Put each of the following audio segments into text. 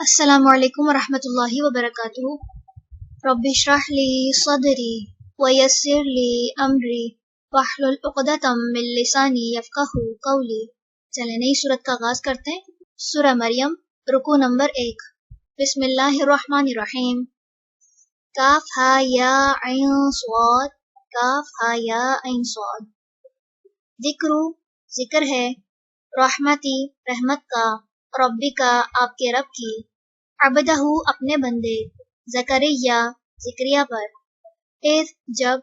السلام علیکم ورحمۃ اللہ وبرکاتہ۔ رب اشرح لی صدری ویسر لی امری واحلل عقدۃ من لسانی یفقہوا قولی۔ چلیں نئی صورت کا آغاز کرتے ہیں۔ سورہ مریم، رکوع نمبر 1۔ بسم اللہ الرحمن الرحیم۔ کاف ہا یا عین صاد، کاف ہا یا عین صاد۔ ذکر ہے، رحمتی رحمت کا، ربی کا آپ کے رب کی، عبدہ اپنے بندے، زکریا پر، اذ جب،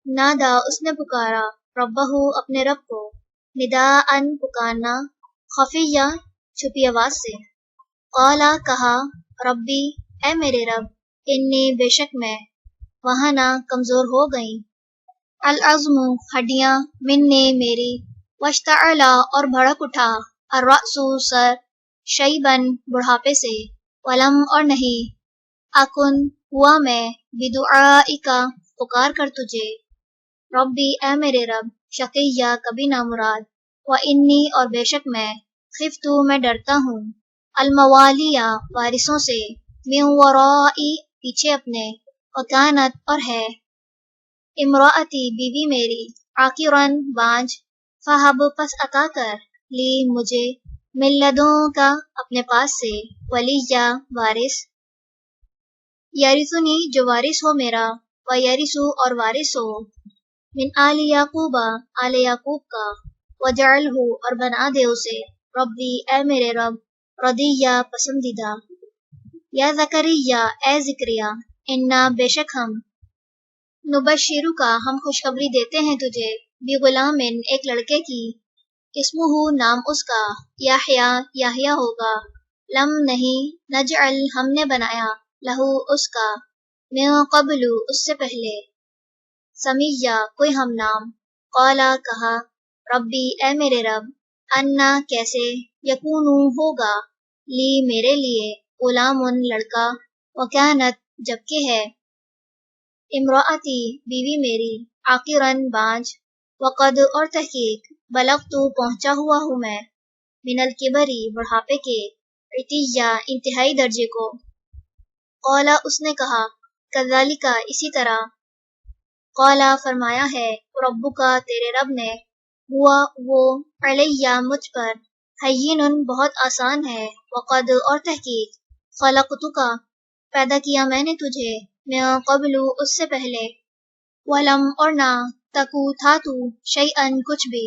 نادا اس نے پکارا، ربہ اپنے رب کو، نداءً پکارنا، خفیہ چھپی آواز سے، قالا کہا، ربی اے میرے رب، انی بے شک میں، وہنا کمزور ہو گئی، العظم ہڈیاں، منی میری، واشتعل اور بھڑک اٹھا، الرأس سر، شیباً بڑھاپے سے، ولم اور نہیں، اکن ہوا میں، بدعائک پکار کر تجھے، ربی اے میرے رب، شقیہ کبھی نامراد، وانی اور بے شک میں، خفتو میں ڈرتا ہوں، الموالیہ وارثوں سے، من ورائی پیچھے اپنے، وکانت اور ہے، امراتی بیوی میری، عاقراً بانجھ، فہب پس عطا کر، لی مجھے، من لدن کا اپنے پاس سے، ولیہ وارث، یرثنی جو وارث ہو میرا، ویرث اور وارث ہو، من آل یعقوب آل یعقوب کا، وجعلہ اور بنا دے اسے، ربی اے میرے رب، رضیہ پسندیدہ، یا زکریا اے زکریا، انا بے شک ہم، نبشرو کا ہم خوشخبری دیتے ہیں تجھے، بغلام ایک لڑکے کی، اسمہ نام اس کا، یحییٰ ہوگا، لم نہیں، نجعل ہم نے بنایا، لہو اس کا، من قبل اس سے پہلے، سمیہ کوئی ہم نام، قالا کہا، ربی اے میرے رب، انا کیسے، یکون ہوگا، لی میرے لیے، غلام لڑکا، وکانت جبکہ ہے، امراتی بیوی میری، عاقراً بانجھ، وقد اور تحقیق، بلغت پہنچا ہوا ہوں میں، من الکبری بڑھاپے کے، عتیہ انتہائی درجے کو، قالا اس نے کہا، کذالک اسی طرح، قالا فرمایا ہے، ربک تیرے رب نے، ہوا وہ، علیہ مجھ پر، ہین بہت آسان ہے، وقد اور تحقیق، خلقتک پیدا کیا میں نے تجھے، من قبل اس سے پہلے، ولم اور نہ، تکو تھا تو، شیئاً کچھ بھی،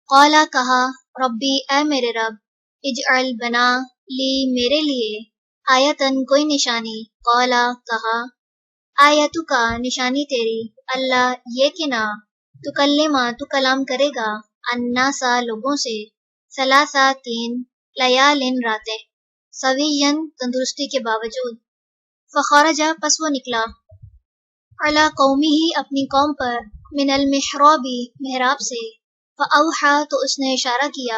قالا کہا، ربی اے میرے رب، اجعل بنا، لی میرے لیے، آیتن کوئی نشانی، قالا کہا، آیتو کا نشانی تیری، اللہ یہ کہ نہ، تکلما تو کلام کرے گا، الناسا لوگوں سے، ثلاثہ تین، لیالن راتیں، سویًا تندرستی کے باوجود، فخرج پس وہ نکلا، علی قومہ اپنی قوم پر، من المحراب محراب سے، فاوحی تو اس نے اشارہ کیا،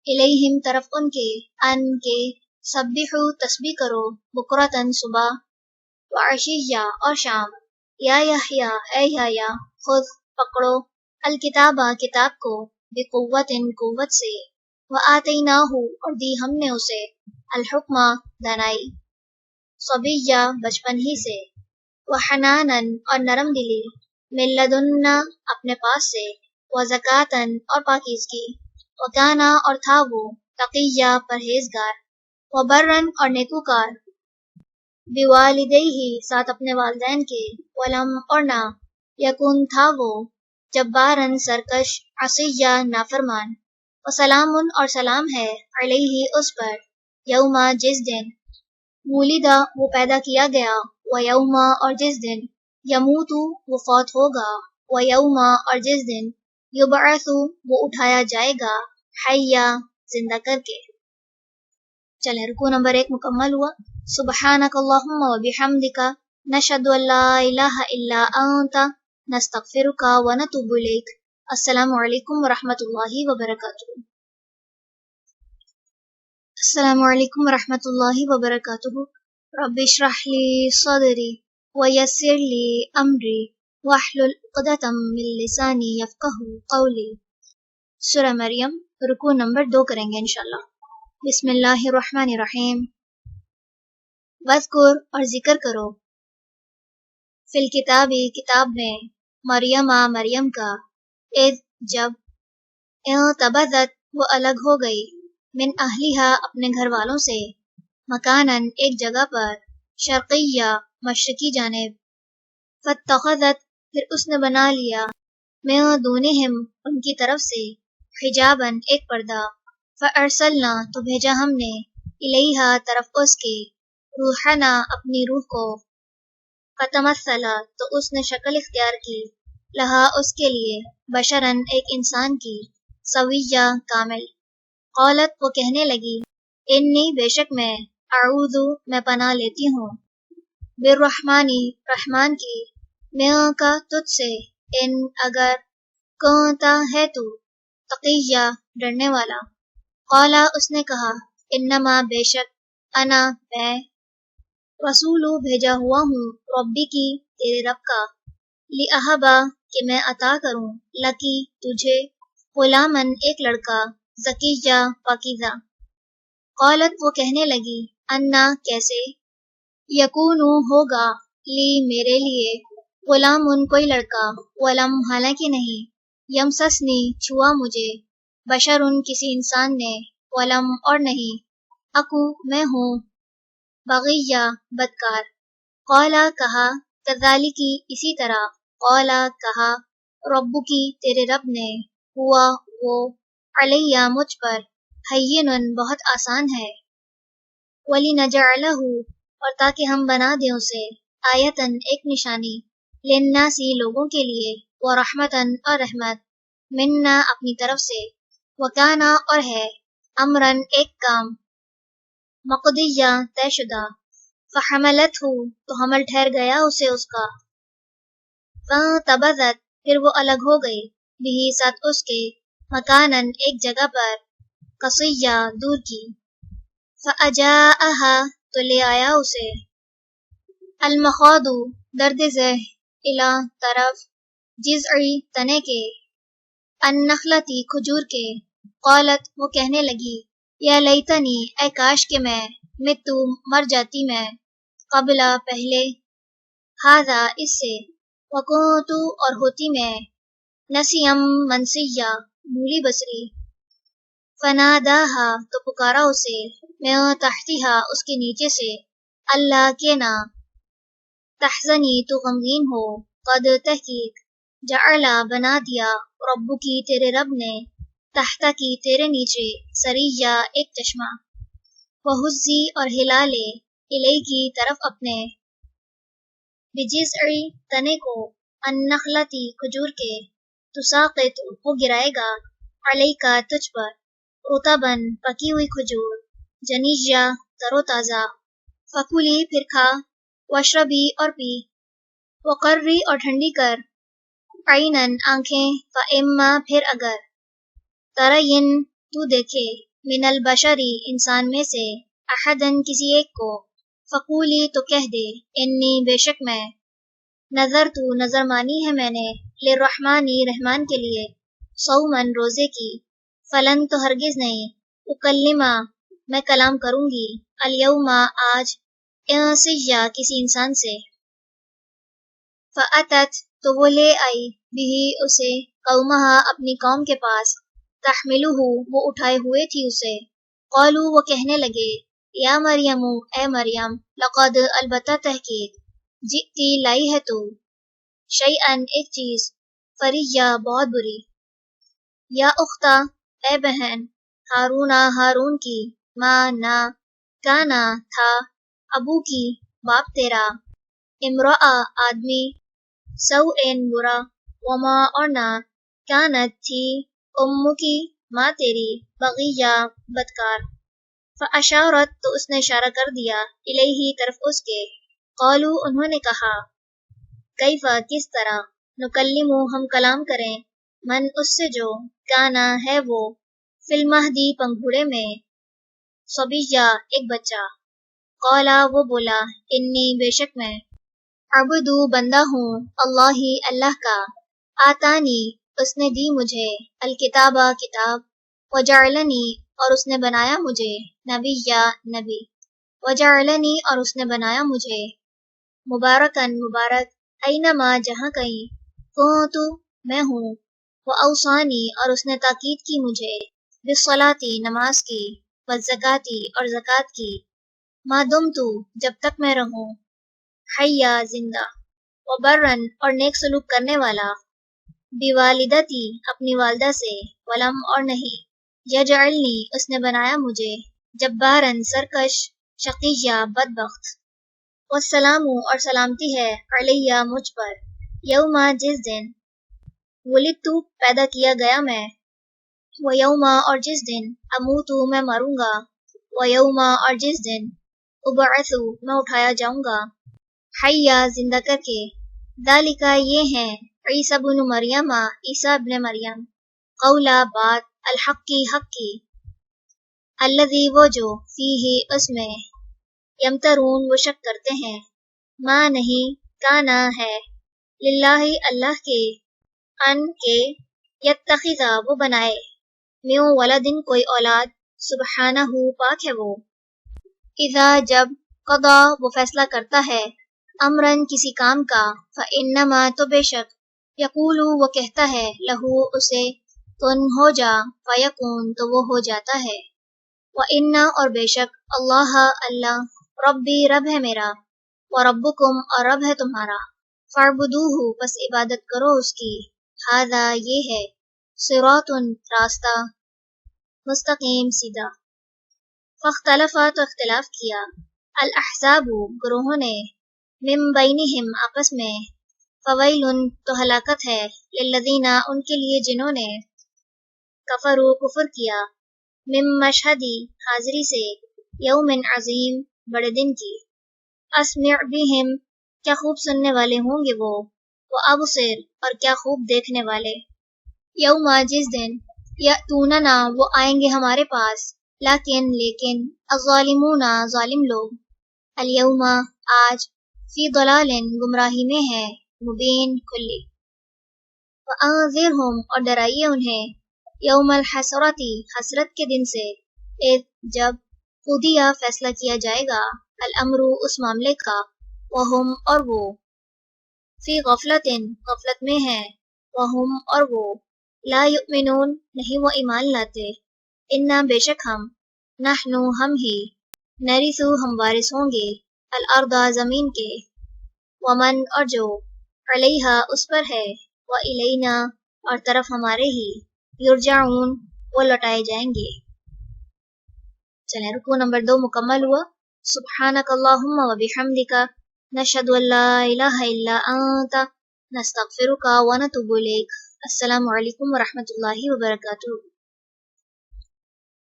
الیہم طرف ان کے، ان کے، سبحوا تسبیح کرو، بکرۃ صبح، وعشیہ اور شام، یا یحییٰ اے یحییٰ، خذ پکڑو، الکتاب کتاب کو، بقوت قوت سے، وآتیناہ اور دی ہم نے اسے، الحکم دانائی، صبیہ بچپن ہی سے، وحناناً اور نرم دلی، من لدنا اپنے پاس سے، وزکاتاً اور پاکیزگی، وکانا اور تھا وہ، تقیہ پرہیزگار، وبرًا اور نیکوکار، بوالدیہ ساتھ اپنے والدین کے، ولم اور نہ، یکن تھا وہ، جباراً سرکش، عصیہ نافرمان، وسلام اور سلام ہے، علیہ اس پر، یوما جس دن، ولیدہ وہ پیدا کیا گیا، ویوما اور جس دن، یموتو وہ فوت ہوگا، ویوما اور جس دن، یبعث وہ اٹھایا جائے گا، حیا زندہ کر کے۔ چلیں رکوع نمبر 1 مکمل ہوا۔ سبحانک اللہم وبحمدک، نشہد ان لا الہ الا انت، نستغفرک ونتوب الیک۔ السلام علیکم ورحمۃ اللہ وبرکاتہ۔ السلام علیکم ورحمۃ اللہ وبرکاتہ۔ رب اشرح لی صدری ویسر لی امری واحلل عقدۃ من لسانی یفقہوا قولی۔ سورہ مریم، رکوع نمبر 2 کریں گے انشاءاللہ۔ بسم اللہ الرحمن الرحیم۔ वज़कुर और जिक्र करो फिल किताबी किताब में मरियम का इद जब तबज़त वो अलग हो गई मिन अहलिहा अपने घर वालों से मकानन एक जगह पर शर्क़िया मशरक़ी जानिब फ़त्तख़ज़त फिर उसने बना लिया में दूनिहिम उनकी तरफ से हिजाबन एक पर्दा फ़अरसलना तो भेजा हमने इलैहा तरफ उसके रूहना अपनी रूह को फ़तमस्सला तो उसने शक्ल इख्तियार की लहा उसके लिए बशरन एक इंसान की सविया कामिल क़ौलत वो कहने लगी इन्नी बेशक मैं अऊज़ु मैं पनाह लेती हूँ बिर्रहमानी रहमान की मैं का तुझसे इन अगर कौता है तू तक़िया डरने वाला क़ौला उसने कहा इन्नमा बेशक अना मैं रसूलु भेजा हुआ हूँ रब्बी की तेरे रब का लिअहबा कि मैं अता करूँ लकी तुझे गुलामन एक लड़का ज़किया पाकीज़ा क़ौलत वो कहने लगी अन्ना कैसे यकूनु होगा ली मेरे लिए गुलामुन कोई लड़का वलम हालांकि नहीं यमससनी छुआ मुझे बशरुन किसी इंसान ने वलम और नहीं अकू मैं हूँ बग़िया बदकार क़ौला कहा कज़ालिकी इसी तरह क़ौला कहा रब्बुकी तेरे रब ने हुआ वो अलैया मुझ पर हय्यिनुन बहुत आसान है वलिनजअलहु और ताकि हम बना दें उसे आयतन एक निशानी लिन्नासी लोगों के लिए व रहमतन और रहमत मिन्ना अपनी तरफ से वकाना और है अमरन एक काम मक़दिया तयशुदा फ़हमलतहु तो हमल ठहर गया उसे उसका फ़तबज़त फिर वो अलग हो गई बिही साथ उसके मकानन एक जगह पर कसिया दूर की फ़अजाअहा तो ले आया उसे अलमख़ादु दर्द ज़ह इला तरफ जिज़ई तने के अन्नखलती खजूर के क़ौलत वो कहने लगी या लैतनी ऐ काश के मैं मित्तु मर जाती मैं क़ब्ला पहले हाज़ा इससे वकुन्तु और होती मैं नसियम मनसिया भूली बसरी फ़नादाहा तो पुकारा उसे मैं तहतिहा उसके नीचे से अल्लाह के ना तहज़नी तो गमगीन हो क़द तहकीक जअला बना दिया रब्बु की तेरे रब ने तहता की तेरे नीचे सरिया एक चश्मा वहुज़ी और हिला ले इलई की तरफ अपने बिजिज़ई तने को अन्नखलती खजूर के तुसाक़ित वो गिराएगा अलैका तुझ पर रुतबन पकी हुई खजूर जनीजा तरोताज़ा फकुली फिर खा वशरबी और पी वक़र्री और ठंडी कर आइनन आँखें फ़इम्मा फिर अगर तरयिन तू देखे मिनल बशरी इंसान में से अहदन किसी एक को फ़कूली तो कह दे इन्नी बेशक मैं नज़र तू नज़र मानी है मैंने लिर्रहमानी रहमान के लिए सौमन रोज़े की फलन तो हरगिज़ नहीं उकल्लिमा मैं कलाम करूँगी अलयौमा आज इंसिया किसी इंसान से फ़अतत तो वो ले आई बिही उसे कौमहा अपनी कौम के पास तहमिलुहु वो उठाए हुए थी उसे क़ौलू वो कहने लगे या मरियमु ए मरियम लक़द अलबत्ता तहकीक जिती लाई है तू शैअन एक चीज़ फरिया बहुत बुरी या उख्ता ए बहन हारूना हारून की माँ ना काना था अबू की बाप तेरा इमराआ आदमी सौ एन बुरा वमा और ना कानत थी उम्मु की माँ तेरी बग़िया बदकार फ़अशारत तो उसने इशारा कर दिया इलैही तरफ उसके क़ौलू उन्होंने कहा कैफ़ा किस तरह नुकल्लिमु हम कलाम करें मन उससे जो काना है वो फिल्महदी पंघूड़े में सबिया एक बच्चा क़ौला वो बोला इन्नी बेशक मैं अब्दु बंदा हूँ अल्लाह ही अल्लाह का आतानी उसने दी मुझे अलकिताबा किताब वजअलनी और उसने बनाया मुझे नबिया नबी। वजअलनी और उसने बनाया मुझे मुबारकन मुबारक ऐनमा जहाँ कहीं कुन्तु मैं हूँ व औसानी और उसने ताकीद की मुझे बिस्सलाती नमाज की व ज़काती और ज़कात की मादुमतु जब तक मैं रहूँ हय्या जिंदा व बर्रन और नेक सलूक करने वाला बिवालिदती अपनी वालदा से वलम और नहीं यजअलनी उसने बनाया मुझे जब्बारन सरकश शकीया बदबख्त वस्सलामु और सलामती है अलैया मुझ पर यौमा जिस दिन वुलिदतु पैदा किया गया मैं व यौमा और जिस दिन अमूतु मैं मरूंगा व यौमा और जिस दिन उबअसु मैं उठाया जाऊंगा हय्या जिंदा करके दालिका ये हैं ईसा इब्न मरियम ईसा इब्न मरियम कौला बात अल हक की अल्लज़ी वो जो फीही उसमें यमतरून वो शक करते हैं माँ नहीं काना है लिल्लाही अल्लाह के अन के यत्तखिज़ा वो बनाए म्यों वलदिन कोई औलाद सुबहानहू पाक है वो इज़ा जब क़दा वो फैसला करता है अमरन किसी काम का फ़इन्नमा तो बेशक यकूलु वो कहता है लहू उसे कुन हो जा फ़यकून तो वो हो जाता है व इन्ना और बेशक अल्लाह अल्लाह रब्बी रब है मेरा व रब्बुकुम और रब है तुम्हारा फ़अबुदूहु बस इबादत करो उसकी हाज़ा ये है सिरातुन रास्ता मुस्तकीम सीधा फ़ख्तलफ़ा तो इख्तिलाफ किया अल अहज़ाबु ग्रोहों ने मिन बैनिहिम आपस में फ़वैलुन तो हलाकत है लिल्लज़ीना उनके लिए जिन्होंने कफ़रू कुफ़र किया मिन मशहदी हाज़िरी से यौमिन अज़ीम बड़े दिन की अस्मिअ बिहिम क्या खूब सुनने वाले होंगे वो अबसिर और क्या खूब देखने वाले यौमा जिस दिन यअतूनना वो आएंगे हमारे पास लेकिन अज़्ज़ालिमूना ज़ालिम लोग अल-यौमा आज फी दलालिन गुमराही में है मुबीन खुली वअंज़िरहुम और डराइए उन्हें यौमल हसरती हसरत के दिन से इद जब खुदिया फैसला किया जाएगा अल अमरू उस मामले का वहुम और वो फी गफलतिन गफलत में है वहुम और वो ला युमिनून नहीं वो ईमान लाते इन्ना बेशक हम नहनु हम ही नरिसु हम वारिस होंगे अल अर्दा जमीन के वमन और जो अलैहा उस पर है व इलैना और तरफ हमारे ही युरजाऊन वो लौटाए जाएंगे। चलें रुकू नंबर 2 मुकम्मल हुआ। सुब्हानक अल्लाहुम्मा व बिहम्दिका नशहदु अल्ला इलाहा इल्ला अंता नस्तगफिरुका व नतूबु इलैक। अस्सलामु अलैकुम व रहमतुल्लाहि व बरकातुहू।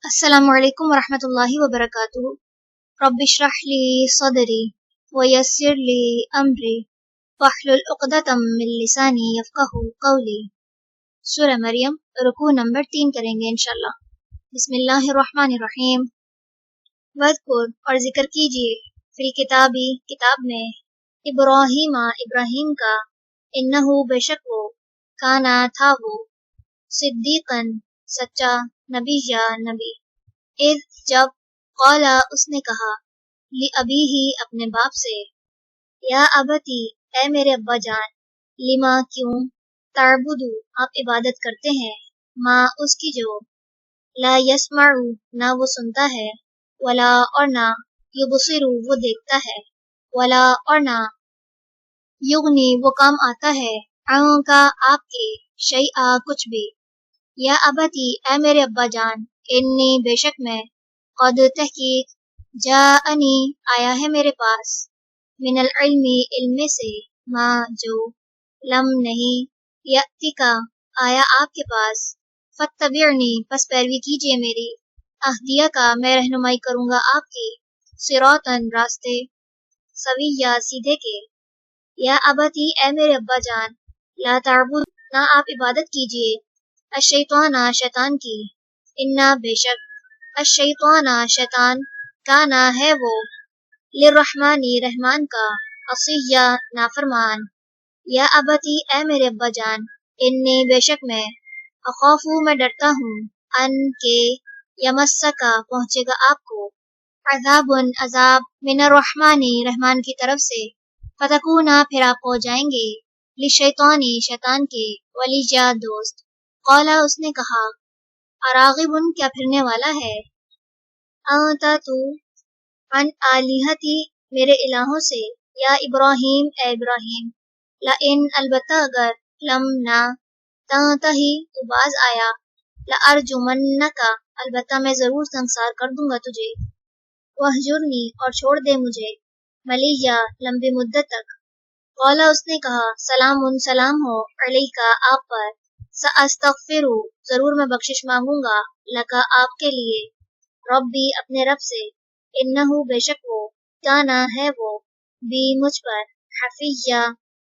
अस्सलामु अलैकुम व रहमतुल्लाहि व बरकातुहू। रब्बिश्रह ली सदरी व यस्सिर ली अमरी वहलुल उक़दतम मिन लिसानी यफ़क़हू क़ौली। सूरह मरियम रुकू नंबर 3 करेंगे इंशाल्लाह। बिस्मिल्लाहिर्रहमानिर्रहीम। वज़कुर और जिक्र कीजिए फिल किताबी किताब में इब्राहीम का इन्नहु बेशक वो काना था वो सिद्दीक़न सच्चा नबी या नबी इज़ जब क़ाला उसने कहा लि अबीही अपने बाप से या अबती ए मेरे अब्बा जान लिमा क्यों ताबुदु आप इबादत करते हैं माँ उसकी जो ला यस्माउ ना वो सुनता है वला और ना युबसिरु वो देखता है वला और ना युगनी वो काम आता है का आपके शैआ कुछ भी या अबती ए मेरे अब्बा जान इन्नी बेशक मैं क़द तहकीक जाअनी आया है मेरे पास मिनल इल्मी इल्म से माँ जो लम नहीं यअतिका आया आपके पास फत्तबिअनी पस पैरवी कीजिए मेरी अहदिया का मैं रहनुमाई करूँगा आपकी सिरातन रास्ते सविया सीधे के या अबती ए मेरे अब्बा जान ला ताबुद ना आप इबादत कीजिए अशैताना शैतान की इन्ना बेशक अशैताना शैतान काना है वो लिर्रहमानी रहमान का असिया नाफरमान या अबती ए मेरे अब्बा जान इन्नी बेशक मैं अखौफू मैं डरता हूँ अन के यमस्सका पहुँचेगा आपको अज़ाबुन अज़ाब मिन अर्रहमानी रहमान की तरफ से, फतकूना फिर आप हो जाएंगे, लिशैतानी शैतान के, वलिया दोस्त। कौला उसने कहा, अरागिबुन क्या फिरने वाला है, अंता तू अन आलिहती मेरे इलाहों से, या इब्राहीम ए इब्राहीम, ला इन अलबत्ता अगर, लम ना तही तू बाज आया, ला अर्जुमन्नका अलबत्ता मैं जरूर संसार कर दूंगा तुझे, वहजुरनी और छोड़ दे मुझे, मलिया लंबी मुद्दत तक। कौला उसने कहा, सलामुन सलाम हो, अलैका आप पर, सअस्तगफिरु जरूर मैं बख्शिश मांगूंगा, लका आपके लिए, रब्बी अपने रब से, इन्नहु बेशक वो, काना है वो, बी मुझ पर, हफिया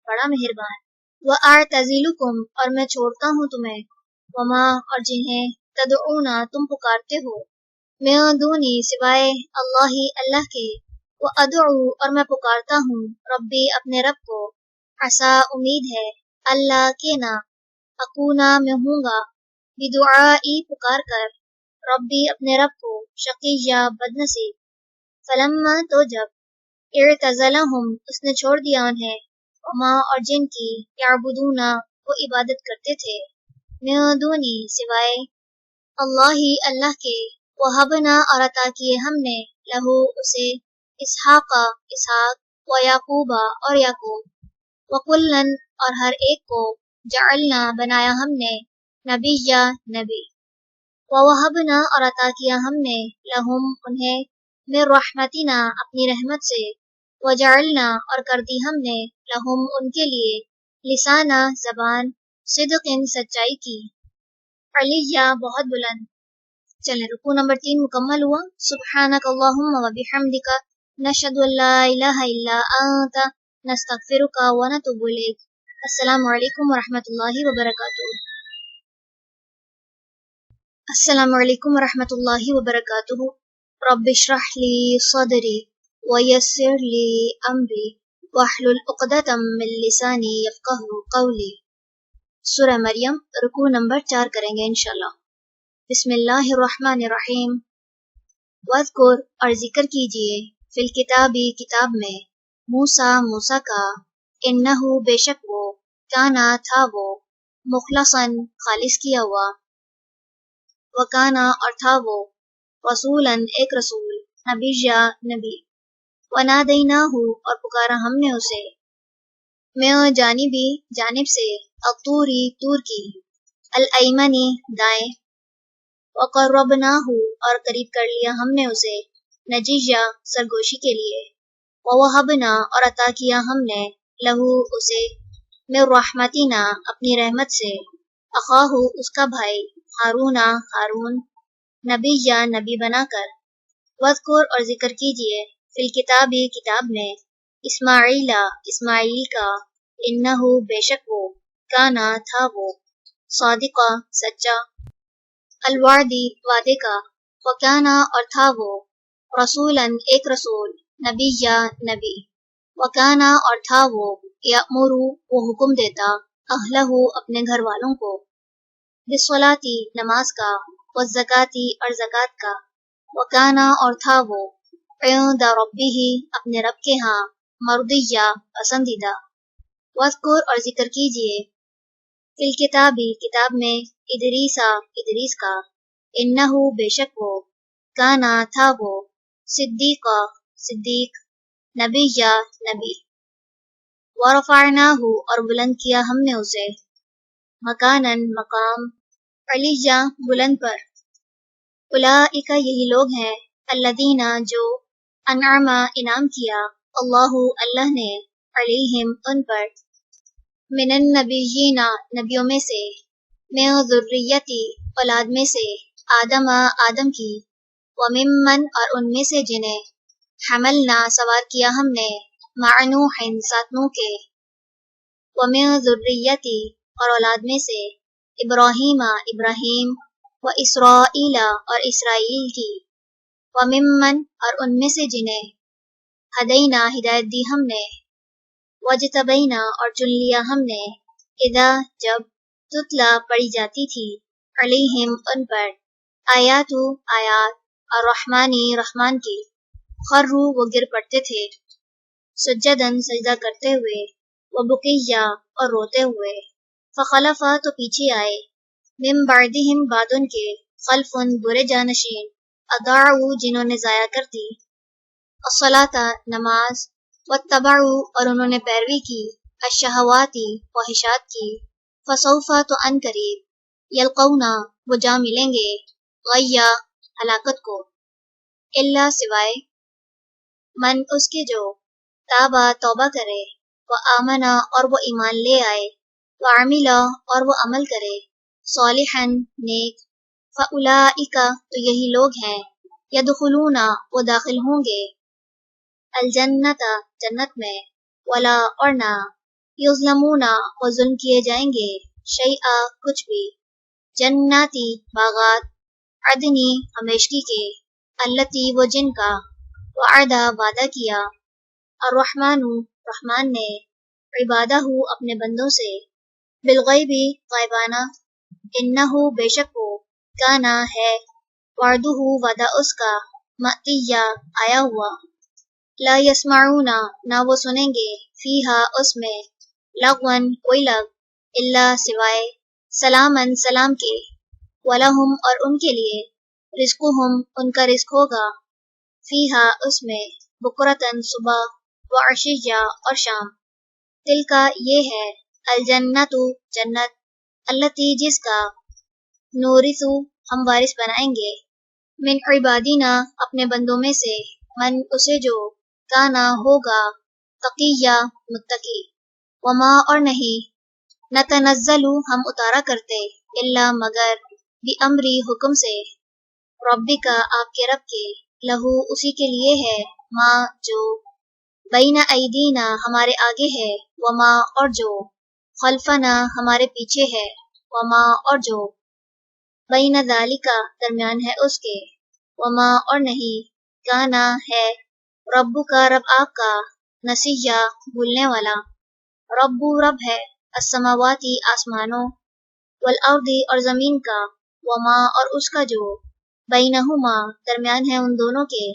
बड़ा मेहरबान। व अअतज़िलुकुम और मैं छोड़ता हूँ तुम्हें, वमा और जिन्हें, तदऊना तुम पुकारते हो, मैं दूनी सिवाय अल्लाही अल्लाह के, वो अदऊ और मैं पुकारता हूँ, रब्बी अपने रब को, असा उम्मीद है, अल्लाह के ना, अकूना मैं हूँगा, बिदुआई पुकार कर, रब्बी अपने रब को, शकीया बदनसीब। फलम्मा तो जब, इर्तज़लहुम उसने छोड़ दिया उन्हें, वमा और जिनकी, याबुदूना वो इबादत करते थे, मैं दूनी सिवाय अल्लाही अल्लाह के, वहबना और अता किए हमने, लहू उसे, इसहाका इसहाक, व याकूबा और याकूब, वकुल्लन और हर एक को, जअलना बनाया हमने, नबिया नबी, वहबना और अता किया हमने, लहुम उन्हें, मिर रहमतिना अपनी रहमत से, वजअलना और कर दी हमने, लहुम उनके लिए, लिसाना जबान, सिद्क़िन सच्चाई की, अलिया बहुत बुलंद। चलें रुकू नंबर 3 मुकम्मल हुआ। सुब्हानक अल्लाहुम्मा व बिहम्दिका नशहदु अल्ला इलाहा इल्ला अंता नस्तगफिरुका व नतूबु इलैक। अस्सलामु अलैकुम व रहमतुल्लाहि व बरकातुहू। अस्सलामु अलैकुम व रहमतुल्लाहि व बरकातुहू। रब्बि इश्रह ली सदरी व यस्सिर ली अमरी वहलुल उक़दतम मिन लिसानी यफ़क़हू क़ौली। सूरह मरियम रुकू नंबर 4 करेंगे इंशाल्लाह। बिस्मिल्लाहिर्रहमानिर्रहीम। वज़कुर और जिक्र कीजिए, फिल किताबी किताब में, मूसा मूसा का, इन्नहु बेशक वो, काना था वो, मुखलसन खालिस किया हुआ, वकाना और था वो, रसूलन एक रसूल, नबिया नबी, वनादैनाहु और पुकारा हमने उसे, मैं जानिबी जानिब से, अतूरी तूर की, अल अयमनी दाएं, वक़र्रबनाहु और करीब कर लिया हमने उसे, नजिया सरगोशी के लिए, ववहबना और अता किया हमने, लहू उसे, मिर रहमतिना अपनी रहमत से, अखाहु उसका भाई, हारूना हारून, नबिया नबी बनाकर। वज़कुर और जिक्र कीजिए, फिल किताबी किताब में, इस्माईला इस्माईल का, इन्नहु बेशक वो, काना था वो, सादिका सच्चा, अलवादी वादे का, वकाना और था वो, रसूलन एक रसूल, नबिया नबी, वकाना और था वो, यअमुरु वो हुक्म देता, अहलहु अपने घर वालों को, बिस्सलाती नमाज का, वज़्ज़काती और ज़कात का, वकाना और था वो, इंद रब्बिही अपने रब के यहाँ, मर्दिया पसंदीदा। वज़कुर और जिक्र कीजिए, फिल किताबी किताब में, इदरीसा इदरीस का, इन्नहु बेशक वो, काना था वो, सिद्दीका सिद्दीक, नबिया नबी, वरफ़अनाहु और बुलंद किया हमने उसे, मकानन मकाम, अलिया बुलंद पर। उलाइका यही लोग हैं, अल्लदीना जो, अनअमा इनाम किया, अल्लाहु अल्लाह ने, अलैहिम उन पर, मिनन नबिय्यीना नबियों में से, मिन ज़ुर्रिय्यति औलाद में से, आदम आदम की, व मिम्मन और उनमें से जिन्हें, हमलना सवार किया हमने, मअ नूहिन साथ नूह के, व मिन ज़ुर्रिय्यति और औलाद में से, इब्राहीमा इब्राहीम, व इसराईला और इसराईल की, व मिम्मन और उनमें से जिन्हें, हदैना हिदायत दी हमने, वजतबैना और चुन लिया हमने, इदा जब, तुतला पढ़ी जाती थी, अलैहिम उन पर, आयातु आयात, और रहमानी रहमान की, खर्रू वो गिर पड़ते थे, सुज्जदन सजदा करते हुए, व बुकिया और रोते हुए, फ़खलफ़ा तो पीछे आए, मिन बादिहिम बाद उनके, खल्फुन बुरे जानशीन, अदाऊ जिन्होंने ज़ाया कर दी, अस्सलाता नमाज, वत्तबऊ और उन्होंने पैरवी की, अशहवाती ख्वाहिशात की, फसौफा तो अन करीब, यल्कौना वो जा मिलेंगे, गय्या हलाकत को, इल्ला सिवाय मन उसके जो ताबा तौबा करे, व आमना और वो ईमान ले आए, व आमिला और वो अमल करे, सौलिहन नेक, फ़उलाइका तो यही लोग हैं, यदखुलूना वो दाखिल होंगे, अलजन्नता जन्नत में, वला और ना, युज़लमूना वो जुल्म किए जाएंगे, शैआ कुछ भी, जन्नाती बागात, अदनी हमेशगी के, अल्लती वो जिनका, वादा वादा किया, अर्रहमानु रहमान ने, इबादहू अपने बंदों से, बिलगैबी गैबाना, इन्नहू बेशक वो, काना है, वादुहू वादा उसका, मतिया आया हुआ, ला यस्माऊना ना वो सुनेंगे, फीहा उसमें, लगवन कोई लग, इल्ला सिवाय, सलामन सलाम के, वलहुम और उनके लिए, रिज़्कुहुम उनका रिज़्क होगा, फीहा उसमें, बुकरतन सुबह, व अशिया और शाम, तिलका ये है, अलजन्नतु जन्नत, अल्लती जिसका, नूरिसु हम वारिस बनाएंगे, मिन इबादीना अपने बंदों में से, मन उसे जो, काना होगा, तकिया मुत्तकी, वमा और नहीं, नतनज़्ज़लु हम उतारा करते, इल्ला मगर, बि अम्री हुक्म से, रब्बिका आपके रब के, लहू उसी के लिए है, माँ जो, बैना ऐदीना हमारे आगे है, वमा और जो, खल्फना हमारे पीछे है, वमा और जो, बैना दालिका दरमियान है उसके, वमा और नहीं, काना है, रब्बु का रब आपका, नसिया भूलने वाला, रब्बु रब है, अस्समावाती आसमानों, वल अर्दी और ज़मीन का, वमा और उसका जो, बैनहुमा दरमियान है उन दोनों के,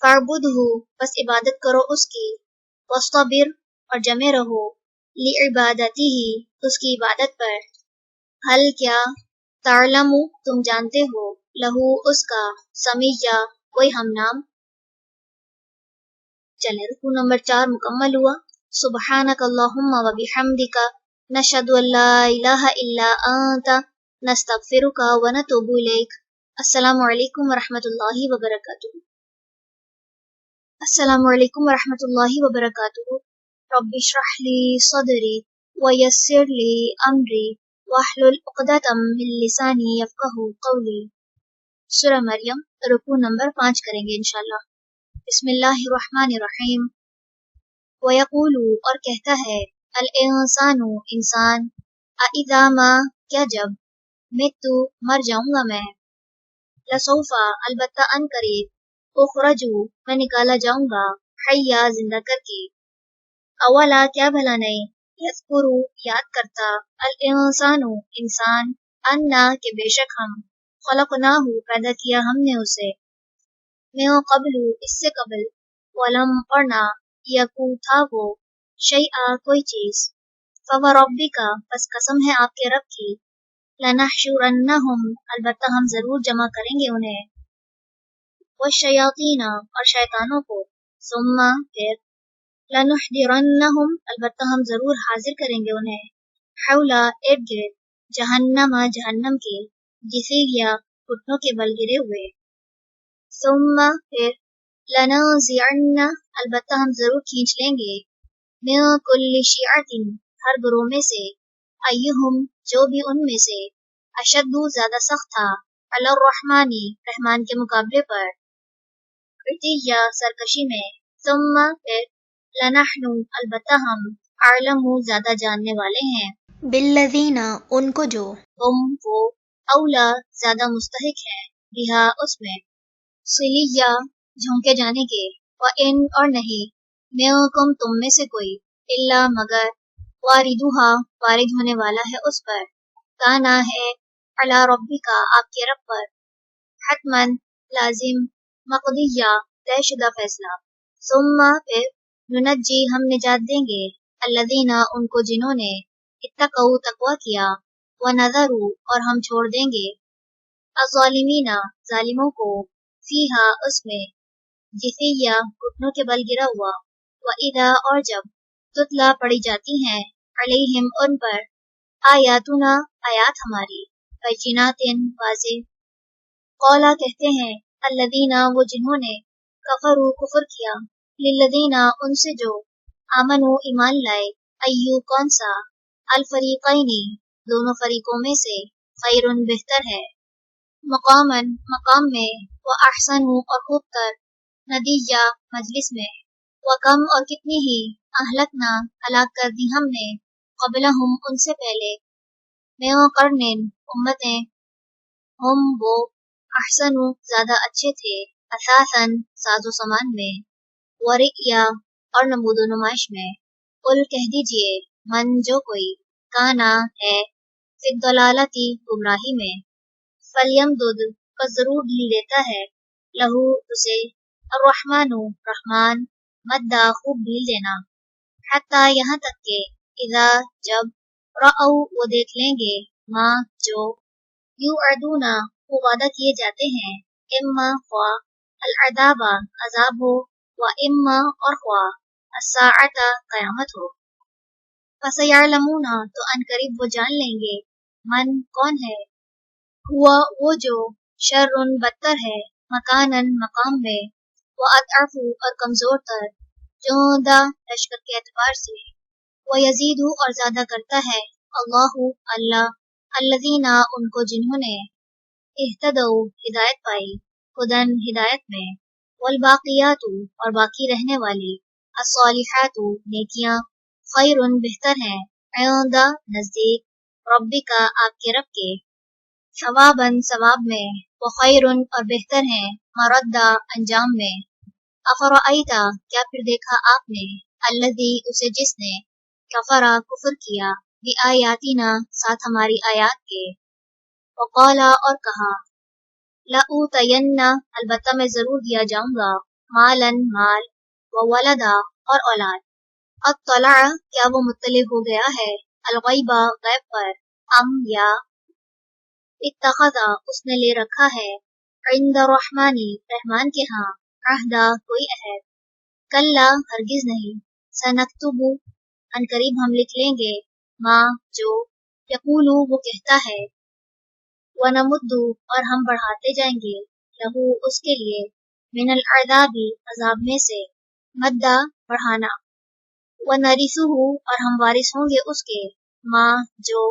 फ़अबुदहु बस इबादत करो उसकी, वस्तबिर और जमे रहो, लिइबादतिही उसकी इबादत पर, हल क्या, तालमु तुम जानते हो, लहू उसका, समिया कोई हमनाम। चले रुकू नंबर 4 मुकम्मल हुआ। सुब्हानक अल्लाहुम्मा व बिहम्दिका नशहदु अल्ला इलाहा इल्ला अंता नस्तगफिरुका व नतूबु इलैक। अस्सलामु अलैकुम व रहमतुल्लाहि व बरकातुहू। अस्सलामु अलैकुम व रहमतुल्लाहि व बरकातुहू। रब्बि इश्रह ली सदरी व यस्सिर ली अमरी वहलुल उक़दतम मिन लिसानी यफ़क़हू क़ौली। सूरह मरियम रुकू नंबर 5 करेंगे इंशाल्लाह। बिस्मिल्लाहिर्रहमानिर्रहीम। वयक़ूलु और कहता है, अल इंसानु इंसान, अइज़ा मा क्या जब, मित्तु मर जाऊंगा मैं, लसौफा अलबत्ता अन करीब, उख़रजू मैं निकाला जाऊंगा, हय्या जिंदा करके, अवला क्या भला नहीं, यज़कुरु याद करता, अल इंसानु इंसान, अन्ना के बेशक हम, खलक़नाहु पैदा किया हमने उसे, मिन क़ब्लु इससे कबल, वलम और ना, यकू था वो, शैआ कोई चीज, फवरब्बिका बस कसम है आपके रब की, लनहशुरन्नहुम अलबत्ता हम जरूर जमा करेंगे उन्हें, वश्शयातीना और शैतानों को, सुम्मा फिर, लनुहदिरन्नहुम अलबत्ता हम जरूर हाजिर करेंगे उन्हें, हौला इर्द गिर्द, जहन्नमा जहन्नम के, जिसीया घुटनों के बल गिरे हुए, सुम्मा फिर, लनज़िअन्ना अलबत्ता हम जरूर खींच लेंगे, मिन कुल्लि शिअतिन हर ग्रोह में से, अय्युहुम जो भी उनमें से, अशद्दु ज्यादा सख्त था, अलर रहमानी रहमान के मुकाबले पर, इतिया सरकशी में, सुम्मा फिर, लनहनु अलबत्ता हम, अअलमु ज्यादा जानने वाले हैं, बिल्लज़ीना उनको जो, हम वो, औला ज्यादा मुस्तहिक है, बिहा उसमें, सिलिया झोंके जाने के, व इन और नहीं, मिनकुम तुम में से कोई, इल्ला मगर, वारिदुहा वारिद होने वाला है उस पर, काना है, अला रब्बिका आपके रब पर, हतमन लाजिम, मक़दिया طے شدہ فیصلہ۔ ثم پھر ننجی ہم نجات دیں گے الذین ان کو جنہوں نے اتقوا تقوی کیا، ونذروا اور ہم چھوڑ دیں گے الظالمین ظالموں کو فیہا اس میں جثیہ گھٹنوں کے بل گرا ہوا، وَإِذَا اور جب تتلا پڑھی جاتی ہیں علیہم ان پر آیاتنا آیات ہماری بینات واضح، قولا کہتے ہیں الذین وہ جنہوں نے کفروا کفر کیا للذین ان سے جو آمنوا ایمان لائے ایو کون سا الفریقین دونوں فریقوں میں سے خیر بہتر ہے مقامن مقام میں و احسن اور خوب تر ندیہ مجلس میں وکم اور کتنی ہی اہلکنا ہلاک کر دی ہم نے قبلہم ان سے پہلے میں قرن امتیں ہم وہ احسن زیادہ اچھے تھے اثاثاً ساز و سامان میں ورئیا اور نمود و نمائش میں قل کہہ دیجئے من جو کوئی کانا ہے فی الضلالتی گمراہی میں فلیمدد پس ضرور ڈھیل دیتا ہے لہو اسے الرحمن رحمان مدہ خوب ڈھیل دینا حتی یہاں تک کہ اذا جب رأو وہ دیکھ لیں گے ما جو یوعدونا وہ وعدہ کیے جاتے ہیں اما خواہ العذاب عذاب ہو و اما اور خواہ الساعت قیامت ہو فسیعلمون تو ان قریب وہ جان لیں گے من کون ہے ہوا وہ جو شر بدتر ہے مکانن مقام میں و اضعف اور کمزور تر جوندہ لشکر کے اعتبار سے و یزید اور زیادہ کرتا ہے اللہ اللہ الذین ان کو جنہوں نے اہتدوا ہدایت پائی خدن ہدایت میں والباقیات اور باقی رہنے والی الصالحات نیکیاں خیر بہتر ہیں عند نزدیک ربک آپ کے رب کے ثواباً ثواب میں وخیر اور بہتر ہیں مردہ انجام میں افرأیت کیا پھر دیکھا آپ نے الذی اسے جس نے کفر کفر کیا بآیاتنا ساتھ ہماری آیات کے وقالا اور کہا لأوتین البتہ میں ضرور دیا جاؤں گا مالن مال وولدا اور اولاد اطلع کیا وہ مطلع ہو گیا ہے الغیبہ غیب پر ام یا اتخذ اس نے لے رکھا ہے عند الرحمن رحمان کے ہاں عہدہ کوئی عہد کلا ہرگز نہیں سنکتب ان قریب ہم لکھ لیں گے ما جو یقول وہ کہتا ہے ونمد اور ہم بڑھاتے جائیں گے لہو اس کے لیے من العذاب عذاب میں سے مدہ بڑھانا ونرثہ اور ہم وارث ہوں گے اس کے ما جو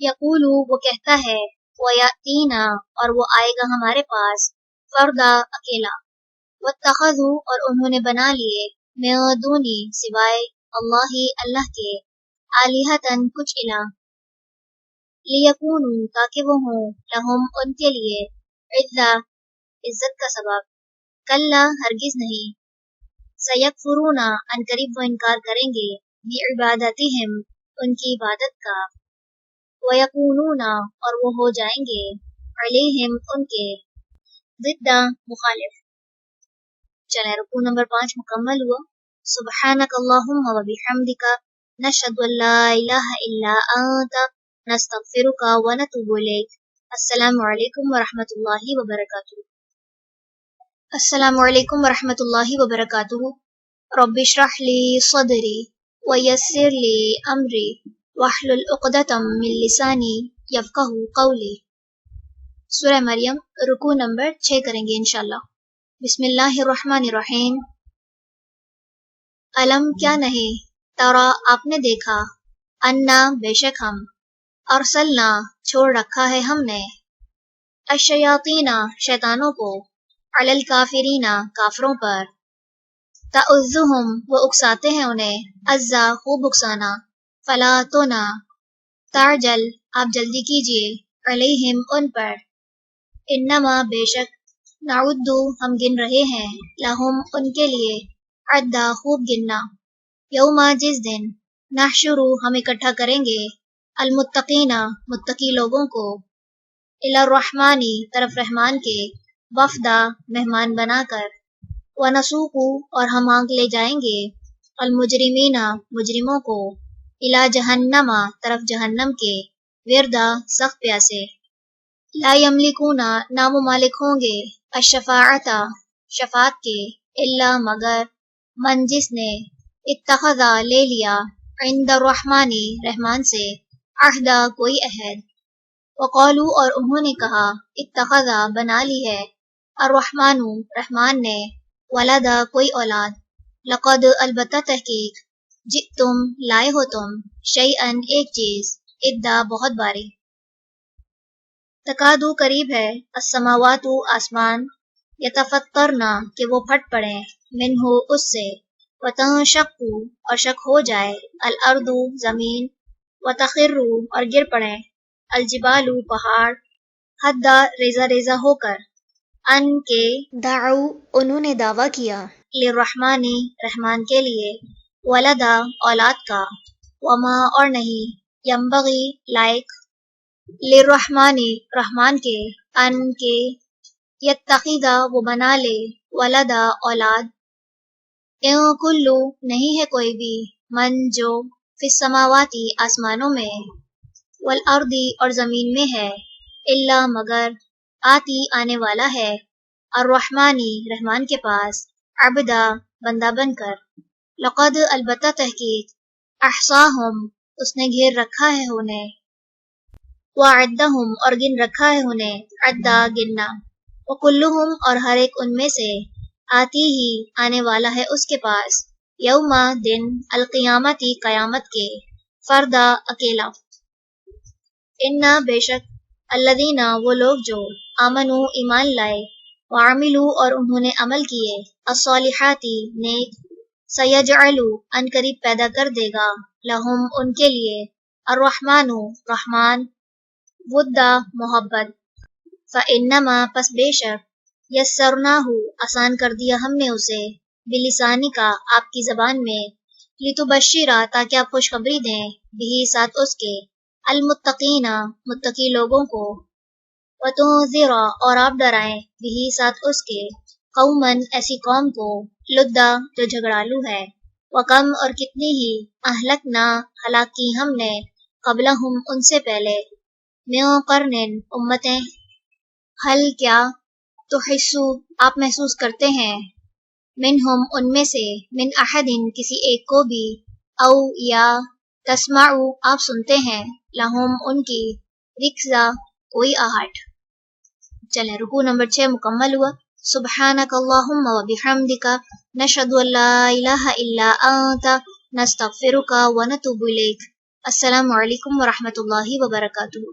یقول وہ کہتا ہے ویاتینا اور وہ آئے گا ہمارے پاس فردا اکیلا واتخذوا اور انہوں نے بنا لیے من دونی سوائے اللہ کے آلہتن کچھ الہ لیکونوا تاکہ وہ ہوں لہم ان کے لیے عزت کا سبب کلا ہرگز نہیں سیکفرون ان قریب وہ انکار کریں گے بعبادتہم ان کی عبادت کا ویکونون اور وہ ہو جائیں گے علیہم ان کے ضد مخالف۔ چلیں رکوع نمبر 5 مکمل ہوا۔ سبحانک اللہم و بحمدک نشہد ان لا الہ الا انت نستغفرک و نتوب الیک۔ السلام علیکم ورحمۃ اللہ وبرکاتہ۔ السلام علیکم ورحمۃ اللہ وبرکاتہ۔ رب اشرح لی صدری ویسر لی امری واحلل عقدۃ من لسانی یفقہوا قولی۔ سورہ مریم رکوع نمبر 6 کریں گے انشاءاللہ۔ بسم اللہ الرحمن الرحیم۔ علم کیا نہیں ترا آپ نے دیکھا انا بے شک ہم ارسلنا چھوڑ رکھا ہے ہم نے الشیاطین شیطانوں کو علی الکافرین کافروں پر تعزهم وہ اکساتے ہیں انہیں عزا خوب اکسانا فلا تو نہ تعجل آپ جلدی کیجئے علیہم ان پر انما بے شک نعد ہم گن رہے ہیں لہم ان کے لیے عدہ خوب گننا یوما جس دن نحشر ہم اکٹھا کریں گے المتقین متقی لوگوں کو الی الرحمن طرف رحمان کے وفدا مہمان بنا کر वनसूकु और हम आंक ले जाएंगे अलमुजरिमीना मुजरिमों को इला जहन्नमा तरफ जहन्नम के विरदा सख्त प्यासे ला यमलिकूना ना वो मालिक होंगे अशफाअता शफात के इल्ला मगर मन जिसने इत्तखज़ा ले लिया इंद रहमानी रहमान से अहदा कोई अहद वक़ालू और उन्होंने कहा इत्तखज़ा बना ली है अर्रहमानु रहमान ने वलदा कोई औलाद लक़द अलबत्ता तहकीक जितुम लाए हो तुम शैअन एक चीज इद्दा बहुत बारी तकादू करीब है अस्समावातु आसमान यतफत्तरना कि वो फट पड़े मिन्हु उससे वतंशक्कु और शक हो जाए अल अर्दु जमीन वतखिर्रु और गिर पड़े अल जिबालु पहाड़ हद्दा रेजा रेजा होकर अन के दाऊ उन्होंने दावा किया लिर्रहमानी रहमान के लिए वलदा औलाद का वमा और नहीं यम्बगी लायक लिर्रहमानी रहमान के अन के यत्तखिदा वो बना ले वलदा औलाद इन कुल्लू नहीं है कोई भी मन जो फिस समावाती आसमानों में वल अर्दी और जमीन में है इल्ला मगर आती आने वाला है अर्रहमानी रहमान के पास अबदा बंदा बनकर लक़द अलबत्ता तहकीक अहसाहुम उसने घेर रखा है उन्हें वअद्दहुम और गिन रखा है उन्हें अद्दा गिनना वकुल्लुहुम और हर एक उनमें से आती ही आने वाला है उसके पास यौमा दिन अलक़ियामती क़यामत के फरदा अकेला इन्ना बेशक अल्लदीना वो लोग जो आमनु ईमान लाए वामिलू और उन्होंने अमल किए अस्सॉलिहाती नेक सयजअलु अनकरीब पैदा कर देगा लहुम उनके लिए अर्रहमानु रहमान वुद्दा मोहब्बत फ़इन्नमा पस बेशक यस्सरनाहु आसान कर दिया हमने उसे बिलिसानी का आपकी ज़बान में लितुबश्शिरा ताकि आप खुशखबरी दें बिही साथ उसके अलमुत्तकीना मुत्तकी लोगों को वतुंज़िरा और आप डराएं बिही साथ उसके कौमन ऐसी कौम को लुद्दा जो झगड़ालू है वकम और कितनी ही अहलकना हलाक की हमने क़ब्लहुम उनसे पहले मिन क़र्निन उम्मतें हल क्या तो हिस्सू आप महसूस करते हैं मिनहुम उनमें से मिन अहदिन किसी एक को भी औ या तस्माउ आप सुनते हैं लहुम उनकी रिक्सा कोई आहट। चलें रुकू नंबर 6 मुकम्मल हुआ। सुब्हानक अल्लाहुम्मा व बिहम्दिका नशहदु अल्ला इलाहा इल्ला अंता नस्तगफिरुका व नतूबु इलैक। अस्सलामु अलैकुम व रहमतुल्लाहि व बरकातुहू।